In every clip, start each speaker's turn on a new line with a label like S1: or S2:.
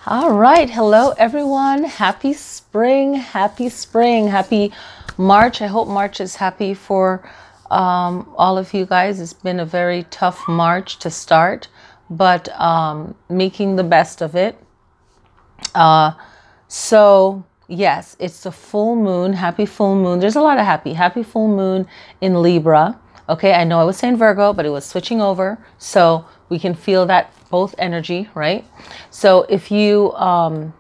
S1: All right. Hello, everyone. Happy spring. Happy spring. Happy March. I hope March is happy for all of you guys. It's been a very tough March to start, but making the best of it. So yes, it's the full moon. Happy full moon. There's a lot of happy full moon in Libra. Okay, I know I was saying Virgo, but it was switching over. So we can feel that both energy, right? So if you, I'll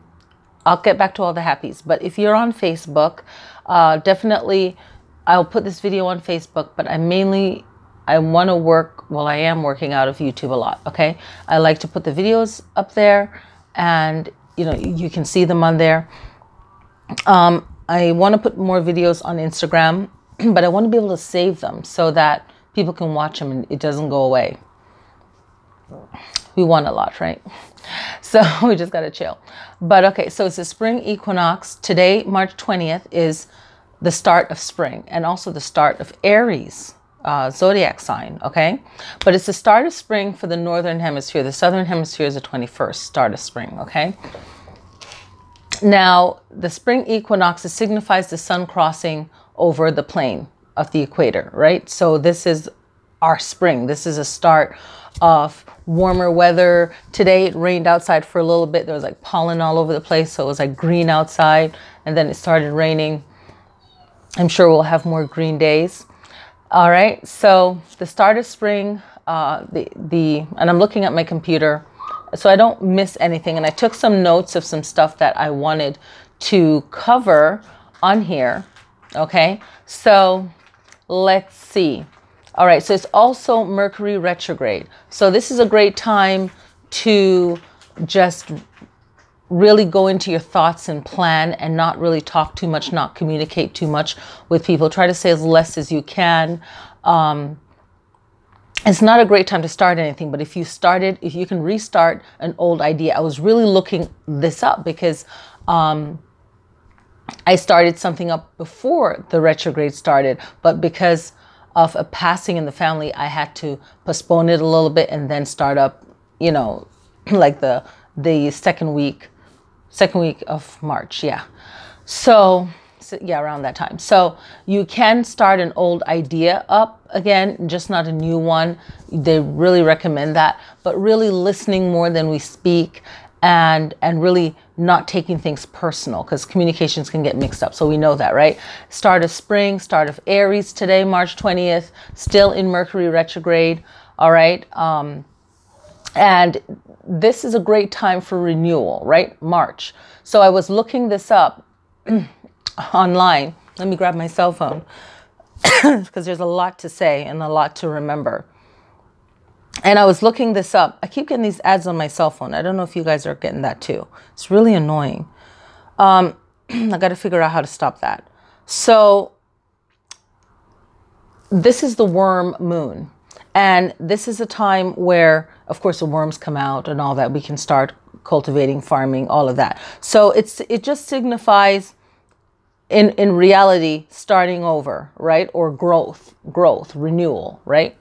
S1: get back to all the happies, but if you're on Facebook, definitely I'll put this video on Facebook, but I want to work, well, I am working out of YouTube a lot. Okay. I like to put the videos up there and, you know, you can see them on there. I want to put more videos on Instagram, but I want to be able to save them so that people can watch them and it doesn't go away. We want a lot, right? So we just got to chill. But okay, so it's the spring equinox. Today, March 20th, is the start of spring and also the start of Aries zodiac sign, okay? But it's the start of spring for the northern hemisphere. The southern hemisphere is the 21st, start of spring, okay? Now, the spring equinox, it signifies the sun crossing over the plane of the equator, right? So this is our spring. This is a start of warmer weather. Today it rained outside for a little bit. There was like pollen all over the place. So it was like green outside and then it started raining. I'm sure we'll have more green days. All right. So the start of spring, and I'm looking at my computer so I don't miss anything. And I took some notes of some stuff that I wanted to cover on here. Okay. So let's see. All right, so it's also Mercury retrograde. So this is a great time to just really go into your thoughts and plan and not really talk too much, not communicate too much with people. Try to say as less as you can. It's not a great time to start anything, but if you can restart an old idea. I was really looking this up because I started something up before the retrograde started, but because of a passing in the family, I had to postpone it a little bit and then start up, you know, like the second week of March. Yeah. So yeah, around that time. So you can start an old idea up again, just not a new one. They really recommend that, but really listening more than we speak and really not taking things personal because communications can get mixed up. So we know that, right? Start of spring, start of Aries today, March 20th, still in Mercury retrograde. All right. And this is a great time for renewal, right? March. So I was looking this up online. Let me grab my cell phone because there's a lot to say and a lot to remember. And I was looking this up. I keep getting these ads on my cell phone. I don't know if you guys are getting that too. It's really annoying. I got to figure out how to stop that. So this is the worm moon. And this is a time where, of course, the worms come out and all that. We can start cultivating, farming, all of that. So it just signifies in reality, starting over, right? Or growth, renewal, right?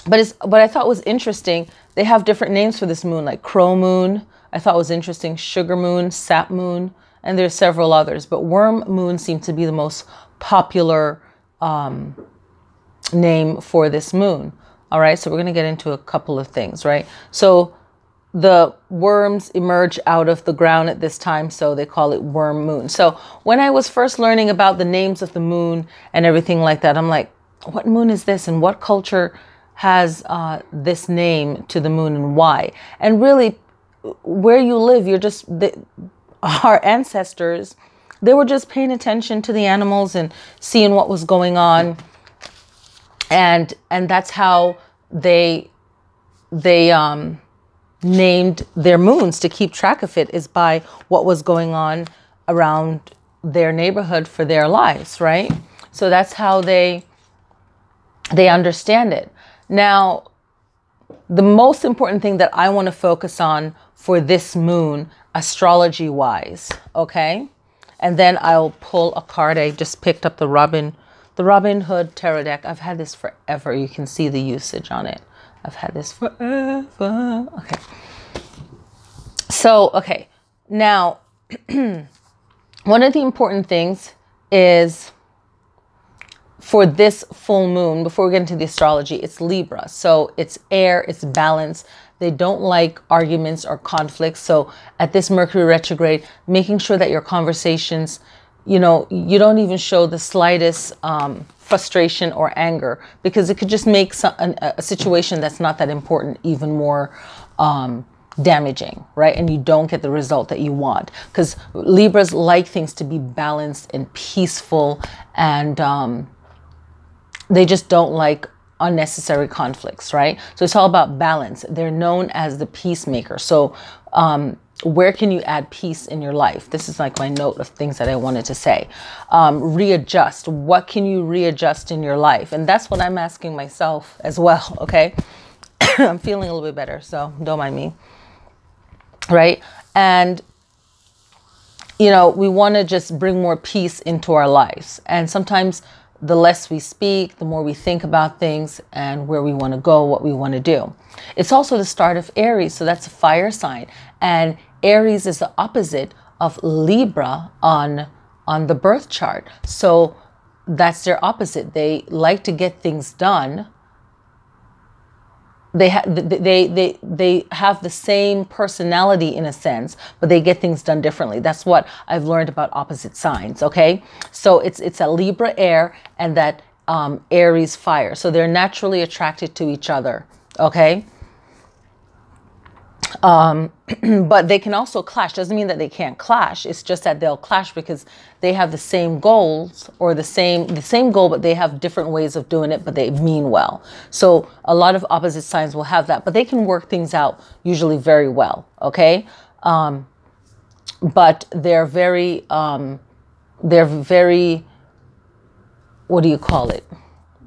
S1: But what I thought was interesting, they have different names for this moon, like crow moon. I thought was interesting, sugar moon, sap moon, and there's several others. But worm moon seems to be the most popular name for this moon. All right, so we're going to get into a couple of things, right? So the worms emerge out of the ground at this time, so they call it worm moon. So when I was first learning about the names of the moon and everything like that, I'm like, what moon is this and what culture has this name to the moon and why? And really, where you live, our ancestors, they were just paying attention to the animals and seeing what was going on, and that's how they named their moons, to keep track of it, is by what was going on around their neighborhood for their lives, right? So that's how they understand it. Now, the most important thing that I want to focus on for this moon, astrology-wise, okay? And then I'll pull a card. I just picked up the Robin Hood Tarot deck. I've had this forever. You can see the usage on it. I've had this forever. Okay. So, okay, now, one of the important things is for this full moon, before we get into the astrology, it's Libra. So it's air, it's balance. They don't like arguments or conflicts. So at this Mercury retrograde, making sure that your conversations, you know, you don't even show the slightest frustration or anger, because it could just make a situation that's not that important even more damaging, right? And you don't get the result that you want, because Libras like things to be balanced and peaceful, and they just don't like unnecessary conflicts, right? So it's all about balance. They're known as the peacemaker. So where can you add peace in your life? This is like my note of things that I wanted to say. Readjust. What can you readjust in your life? And that's what I'm asking myself as well, okay? I'm feeling a little bit better, so don't mind me, right? And you know, we want to just bring more peace into our lives. And sometimes the less we speak, the more we think about things and where we want to go, what we want to do. It's also the start of Aries, so that's a fire sign. And Aries is the opposite of Libra on the birth chart. So that's their opposite. They like to get things done. They have the same personality in a sense, but they get things done differently. That's what I've learned about opposite signs, okay? So it's a Libra air and that Aries fire. So they're naturally attracted to each other, okay? But they can also clash. Doesn't mean that they can't clash. It's just that they'll clash because they have the same goals, or the same goal, but they have different ways of doing it, but they mean well. So a lot of opposite signs will have that, but they can work things out usually very well. Okay. But they're very, what do you call it?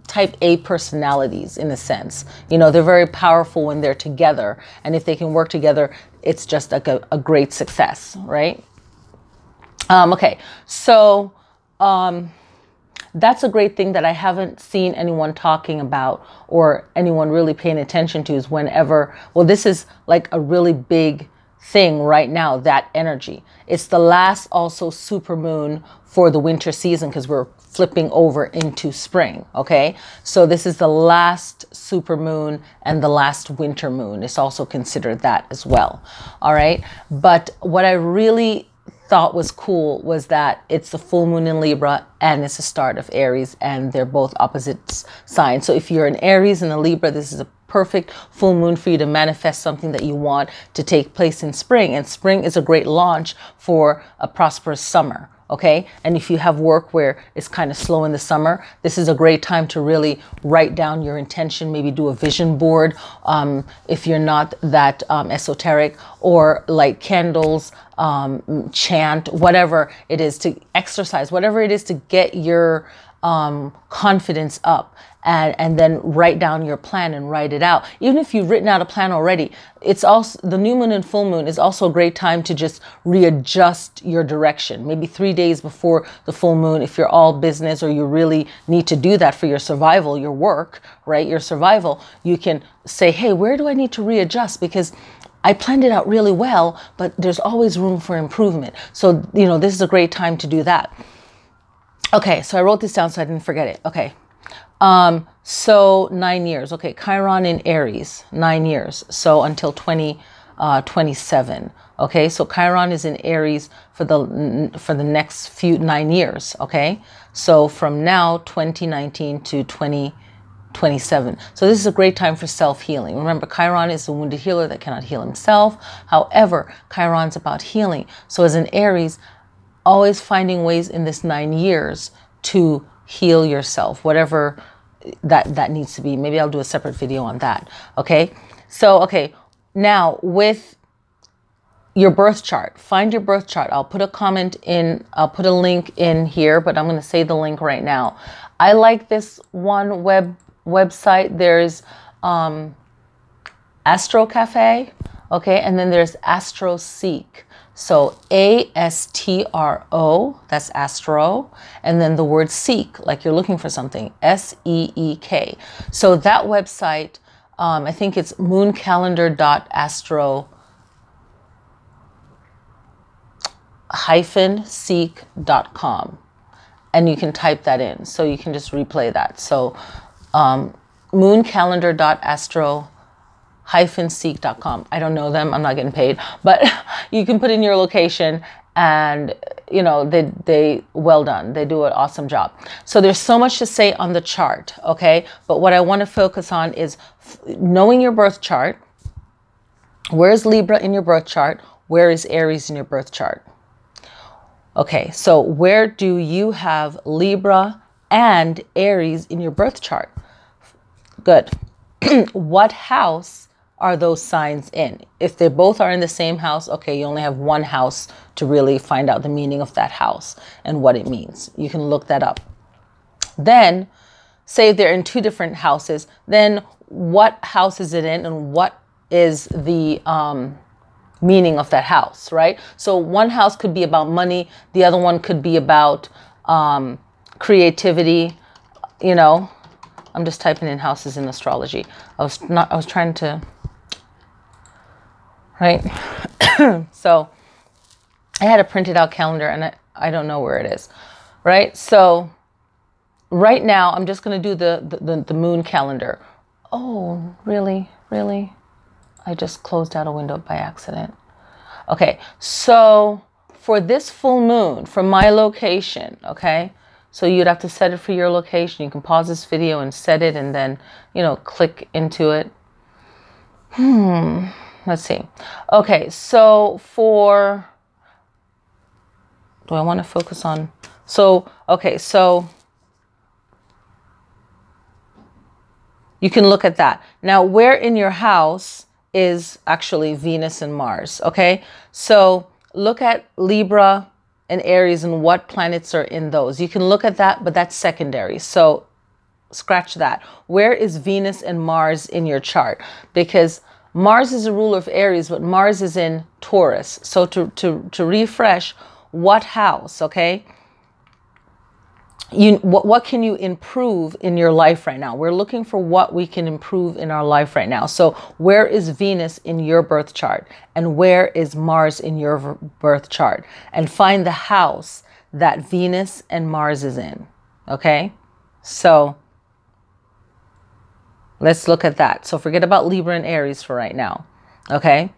S1: Type A personalities in a sense. You know, they're very powerful when they're together. And if they can work together, it's just like a great success, right? Okay, so that's a great thing that I haven't seen anyone talking about or anyone really paying attention to, is whenever, well, this is like a really big thing right now, that energy. It's the last also super moon for the winter season, because we're flipping over into spring, okay? So this is the last super moon and the last winter moon. It's also considered that as well, all right? But what I really thought was cool was that it's the full moon in Libra and it's the start of Aries, and they're both opposite signs. So if you're an Aries and a Libra, this is a perfect full moon for you to manifest something that you want to take place in spring. And spring is a great launch for a prosperous summer. Okay. And if you have work where it's kind of slow in the summer, this is a great time to really write down your intention, maybe do a vision board. If you're not that esoteric, or light candles, chant, whatever it is, to exercise, whatever it is to get your confidence up, and then write down your plan and write it out. Even if you've written out a plan already, it's also, the new moon and full moon is also a great time to just readjust your direction. Maybe 3 days before the full moon, if you're all business or you really need to do that for your survival, your work, right? Your survival, you can say, hey, where do I need to readjust? Because I planned it out really well, but there's always room for improvement. So, you know, this is a great time to do that. Okay, so I wrote this down so I didn't forget it. Okay. So 9 years. Okay, Chiron in Aries, 9 years. So until 2027. Okay, so Chiron is in Aries for the next 9 years. Okay, so from now 2019 to 2027. So this is a great time for self-healing. Remember, Chiron is a wounded healer that cannot heal himself. However, Chiron's about healing. So as an Aries, always finding ways in this 9 years to heal yourself, whatever that needs to be. Maybe I'll do a separate video on that. Okay. So, okay. Now with your birth chart, find your birth chart. I'll put a comment in, I'll put a link in here, but I'm going to say the link right now. I like this one website. There's, Astro Cafe. Okay. And then there's Astro Seek. So ASTRO, that's Astro, and then the word seek, like you're looking for something, SEEK. So that website, I think it's mooncalendar.astro, aries-seek.com. And you can type that in. So you can just replay that. So mooncalendar.astro-seek.com. I don't know them. I'm not getting paid. But you can put in your location and, you know, they well done. They do an awesome job. So there's so much to say on the chart, okay? But what I want to focus on is knowing your birth chart. Where is Libra in your birth chart? Where is Aries in your birth chart? Okay, so where do you have Libra and Aries in your birth chart? Good. What house are those signs in? If they both are in the same house, okay, you only have one house to really find out the meaning of that house and what it means. You can look that up. Then, say they're in two different houses, then what house is it in and what is the meaning of that house, right? So one house could be about money, the other one could be about creativity. You know, I'm just typing in houses in astrology. I was trying to, right? So I had a printed out calendar and I don't know where it is, right? So right now I'm just going to do the moon calendar. Oh, really? I just closed out a window by accident. Okay, so for this full moon, from my location, okay, so you'd have to set it for your location. You can pause this video and set it and then, you know, click into it. Let's see. Okay, so do I want to focus on, okay, so you can look at that. Now, where in your house is actually Venus and Mars, okay? So look at Libra and Aries and what planets are in those. You can look at that, but that's secondary. So scratch that. Where is Venus and Mars in your chart? Because Mars is a ruler of Aries, but Mars is in Taurus. So to refresh, what house, okay? What can you improve in your life right now? We're looking for what we can improve in our life right now. So where is Venus in your birth chart? And where is Mars in your birth chart? And find the house that Venus and Mars is in. Okay? So let's look at that. So forget about Libra and Aries for right now. Okay?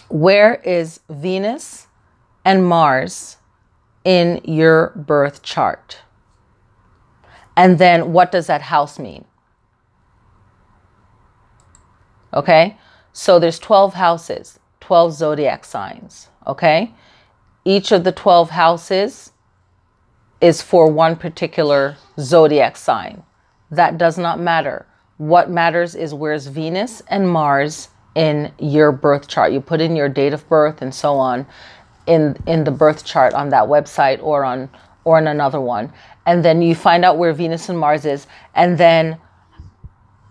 S1: Where is Venus and Mars in your birth chart? And then what does that house mean? Okay, so there's 12 houses, 12 zodiac signs, okay? Each of the 12 houses is for one particular zodiac sign. That does not matter. What matters is where's Venus and Mars in your birth chart. You put in your date of birth and so on in the birth chart on that website or on another one. And then you find out where Venus and Mars is. And then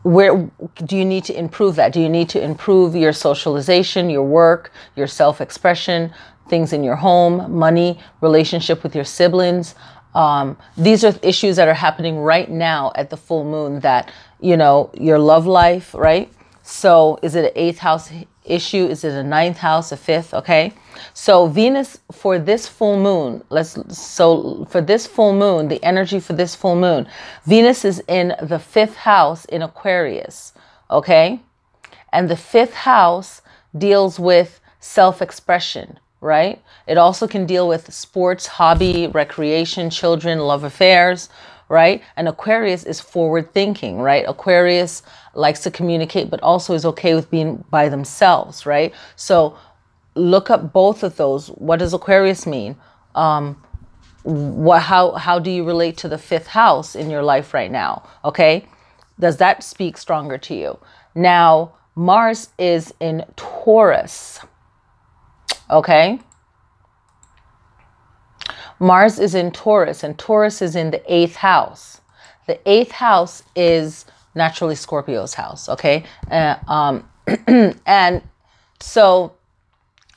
S1: where do you need to improve that? Do you need to improve your socialization, your work, your self-expression, things in your home, money, relationship with your siblings? These are issues that are happening right now at the full moon that, you know, your love life, right? So is it an 8th house issue? Is it a 9th house, a 5th? Okay. So Venus for this full moon, for this full moon, the energy for this full moon, Venus is in the 5th house in Aquarius. Okay. And the 5th house deals with self-expression, right? It also can deal with sports, hobby, recreation, children, love affairs, right? And Aquarius is forward thinking, right? Aquarius likes to communicate, but also is okay with being by themselves, right? So look up both of those. What does Aquarius mean? How do you relate to the 5th house in your life right now? Okay. Does that speak stronger to you? Now, Mars is in Taurus. Okay. Mars is in Taurus, and Taurus is in the 8th house. The 8th house is naturally Scorpio's house. Okay. And so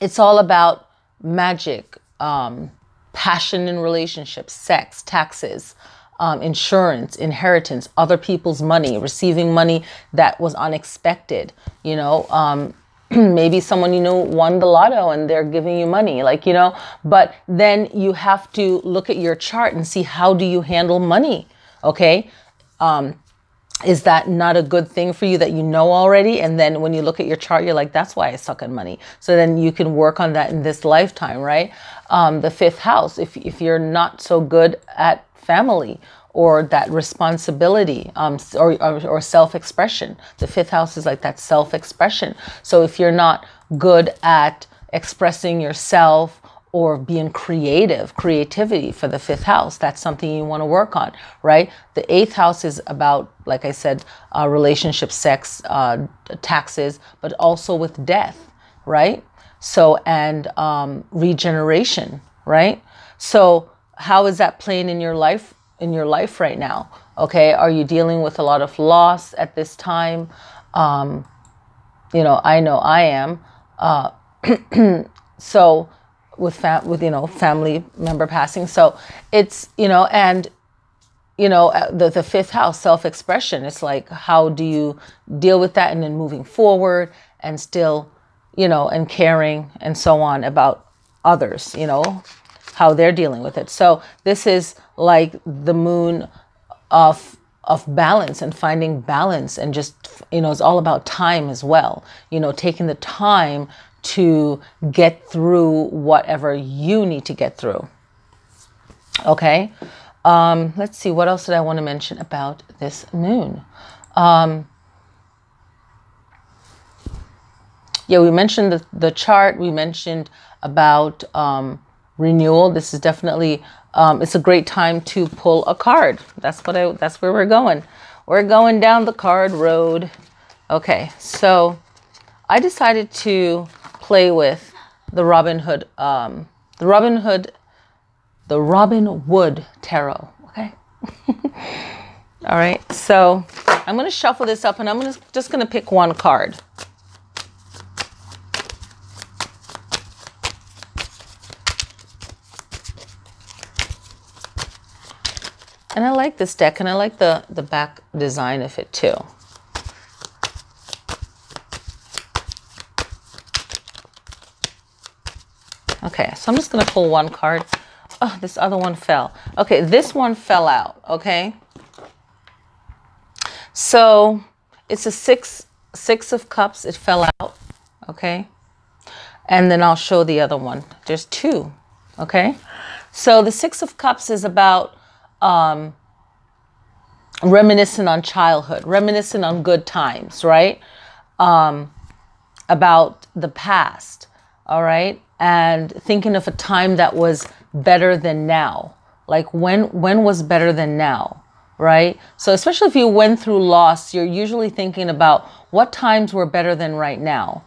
S1: it's all about magic, passion in relationships, sex, taxes, insurance, inheritance, other people's money, receiving money that was unexpected, you know, Maybe someone you know won the lotto and they're giving you money, like, you know, but then you have to look at your chart and see, how do you handle money? Okay. Is that not a good thing for you that you know already? And then when you look at your chart, you're like, that's why I suck at money. So then you can work on that in this lifetime, right? The fifth house, if you're not so good at family or that responsibility, or self-expression, the fifth house is like that self-expression. So if you're not good at expressing yourself or being creativity for the fifth house, that's something you want to work on, right? The eighth house is about, like I said, relationship, sex, taxes, but also with death, right? So, and regeneration, right? So how is that playing in your life right now? Okay, are you dealing with a lot of loss at this time? You know I am. So with you know, family member passing. So it's, you know, and you know, the fifth house, self-expression. It's like, how do you deal with that, and then moving forward and still, you know, and caring and so on about others, you know, how they're dealing with it. So this is like the moon of balance and finding balance, and just, you know, it's all about time as well. You know, taking the time to get through whatever you need to get through. Okay. Let's see, what else did I want to mention about this moon? Yeah, we mentioned the chart. We mentioned about renewal. This is definitely, it's a great time to pull a card. That's where we're going. We're going down the card road. Okay, so I decided to play with the Robin Wood Tarot. Okay. All right. So I'm going to shuffle this up, and I'm just going to pick one card. And I like this deck, and I like the back design of it too. Okay, so I'm just going to pull one card. Oh, this other one fell. Okay, this one fell out, okay? So it's a six of cups. It fell out, okay? And then I'll show the other one. There's two, okay? So the Six of Cups is about reminiscing on childhood, reminiscing on good times, right? About the past, all right? And thinking of a time that was better than now. Like when was better than now, right? So especially if you went through loss, you're usually thinking about what times were better than right now.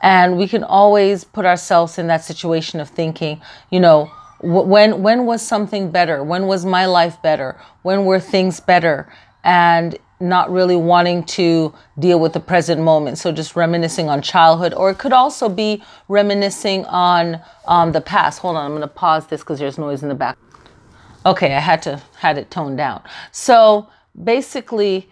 S1: And we can always put ourselves in that situation of thinking, you know, when was something better? When was my life better? When were things better? And not really wanting to deal with the present moment. So just reminiscing on childhood, or it could also be reminiscing on the past. Hold on, I'm going to pause this because there's noise in the back. Okay, I had it toned down. So basically,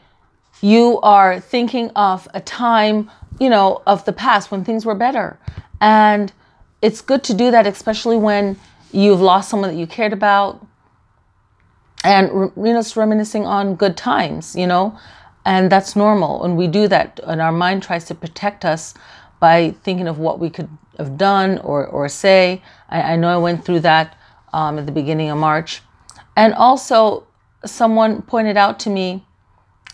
S1: you are thinking of a time, you know, of the past when things were better. And it's good to do that, especially when you've lost someone that you cared about. And, you know, it's reminiscing on good times, you know, and that's normal. And we do that, and our mind tries to protect us by thinking of what we could have done or say. I know I went through that at the beginning of March. And also, someone pointed out to me,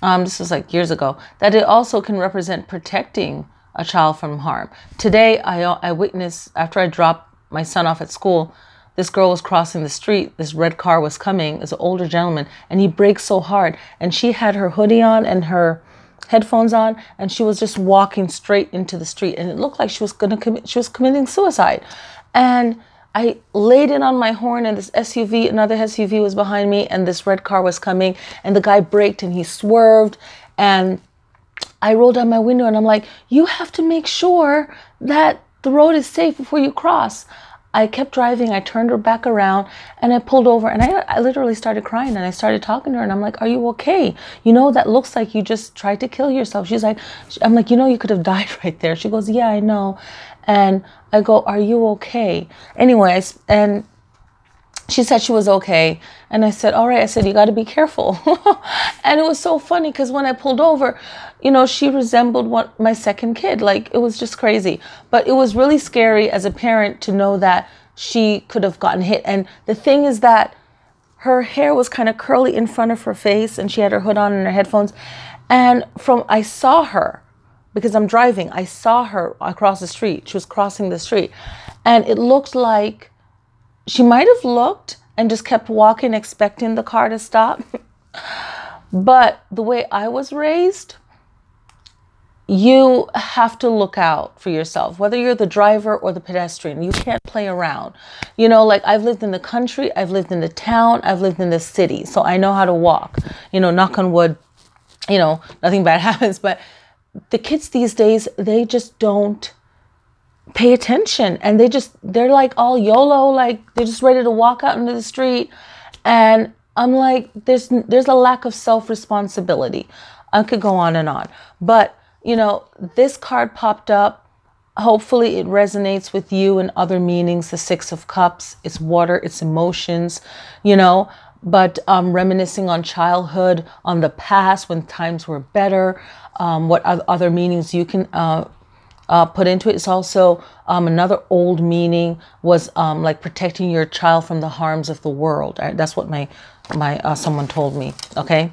S1: this was like years ago, that it also can represent protecting a child from harm. Today, I witnessed, after I dropped my son off at school, this girl was crossing the street. This red car was coming. It's an older gentleman, and he braked so hard. And she had her hoodie on and her headphones on, and she was just walking straight into the street. And it looked like she was committing suicide. And I laid in on my horn, and this SUV, another SUV was behind me, and this red car was coming, and the guy braked and he swerved, and I rolled down my window, and I'm like, you have to make sure that the road is safe before you cross. I kept driving. I turned her back around and I pulled over, and I literally started crying, and I started talking to her, and I'm like, are you okay? You know, that looks like you just tried to kill yourself. She's like, I'm like, you know, you could have died right there. She goes, yeah, I know. And I go, are you okay? Anyways, and she said she was okay. And I said, all right. I said, you got to be careful. And it was so funny because when I pulled over, you know, she resembled my second kid. Like, it was just crazy. But it was really scary as a parent to know that she could have gotten hit. And the thing is that her hair was kind of curly in front of her face, and she had her hood on and her headphones. And I saw her, because I'm driving, I saw her across the street. She was crossing the street. And it looked like she might have looked and just kept walking, expecting the car to stop. But the way I was raised, you have to look out for yourself, whether you're the driver or the pedestrian. You can't play around. You know, like, I've lived in the country, I've lived in the town, I've lived in the city. So I know how to walk, you know, knock on wood, you know, nothing bad happens. But the kids these days, they just don't pay attention, and they're like all YOLO, like they're just ready to walk out into the street. And I'm like, there's a lack of self-responsibility. I could go on and on, but you know, this card popped up. Hopefully it resonates with you and other meanings. The Six of Cups, it's water, it's emotions, you know, but reminiscing on childhood, on the past when times were better. What other meanings you can put into it. It's also another old meaning was like protecting your child from the harms of the world. That's what my someone told me. Okay.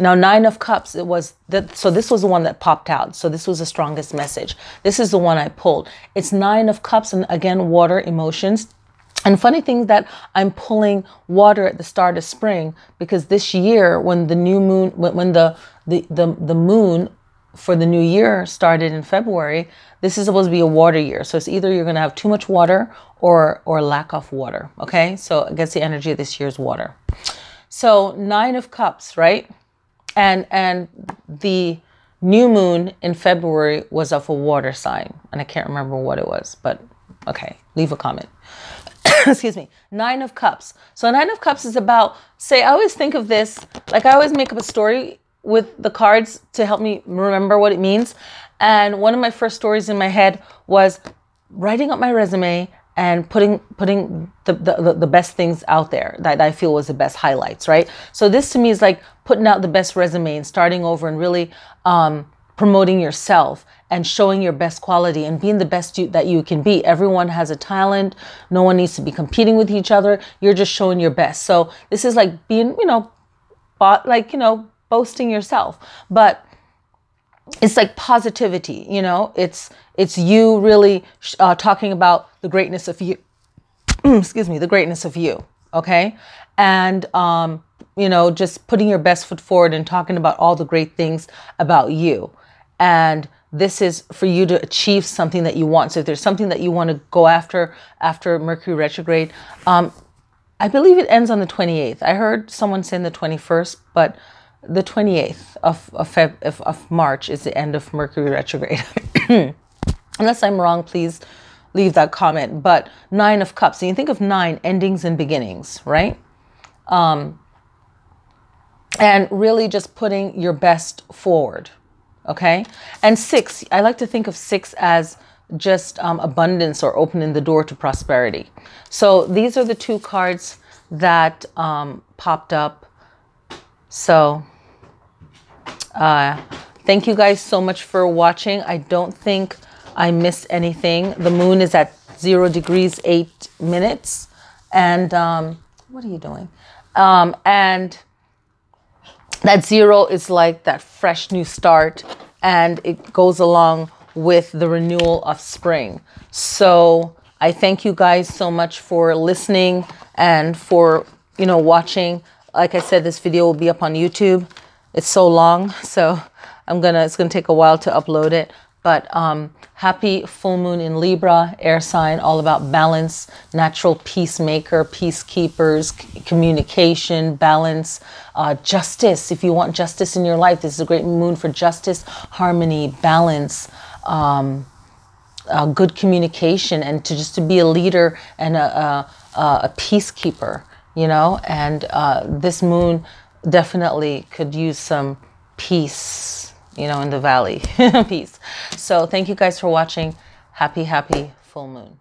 S1: Now, Nine of Cups, it was that. So this was the one that popped out. So this was the strongest message. This is the one I pulled. It's Nine of Cups, and again, water, emotions. And funny thing that I'm pulling water at the start of spring, because this year, when the new moon, when the moon for the new year started in February, this is supposed to be a water year. So it's either you're going to have too much water or lack of water. Okay. So I guess the energy of this year is water. So Nine of Cups, right? And the new moon in February was of a water sign, and I can't remember what it was, but okay, leave a comment. Excuse me. Nine of Cups. So Nine of Cups is about, say, I always think of this, like I always make up a story with the cards to help me remember what it means. And one of my first stories in my head was writing up my resume and putting the best things out there that I feel was the best highlights, right? So this to me is like putting out the best resume and starting over and really promoting yourself and showing your best quality and being the best that you can be. Everyone has a talent. No one needs to be competing with each other. You're just showing your best. So this is like being, you know, boasting yourself. But it's like positivity, you know, it's you really talking about the greatness of you. Excuse me, the greatness of you. Okay. And, you know, just putting your best foot forward and talking about all the great things about you. And this is for you to achieve something that you want. So if there's something that you want to go after Mercury retrograde, I believe it ends on the 28th. I heard someone saying the 21st, but the 28th of March is the end of Mercury retrograde. Unless I'm wrong, please leave that comment. But Nine of Cups. So you think of nine, endings and beginnings, right? And really just putting your best forward. Okay. And six, I like to think of six as just abundance or opening the door to prosperity. So these are the two cards that popped up. So thank you guys so much for watching. I don't think I missed anything. The moon is at 0 degrees 8 minutes. And what are you doing? And that 0 is like that fresh new start, and it goes along with the renewal of spring. So I thank you guys so much for listening and for, you know, watching. Like I said, this video will be up on YouTube. It's so long, so it's gonna take a while to upload it. But happy full moon in Libra, air sign, all about balance, natural peacemaker, peacekeepers, communication, balance, justice. If you want justice in your life, this is a great moon for justice, harmony, balance, good communication, and to just to be a leader and a peacekeeper, you know. And this moon definitely could use some peace, you know, in the valley. Peace. So thank you guys for watching. Happy full moon.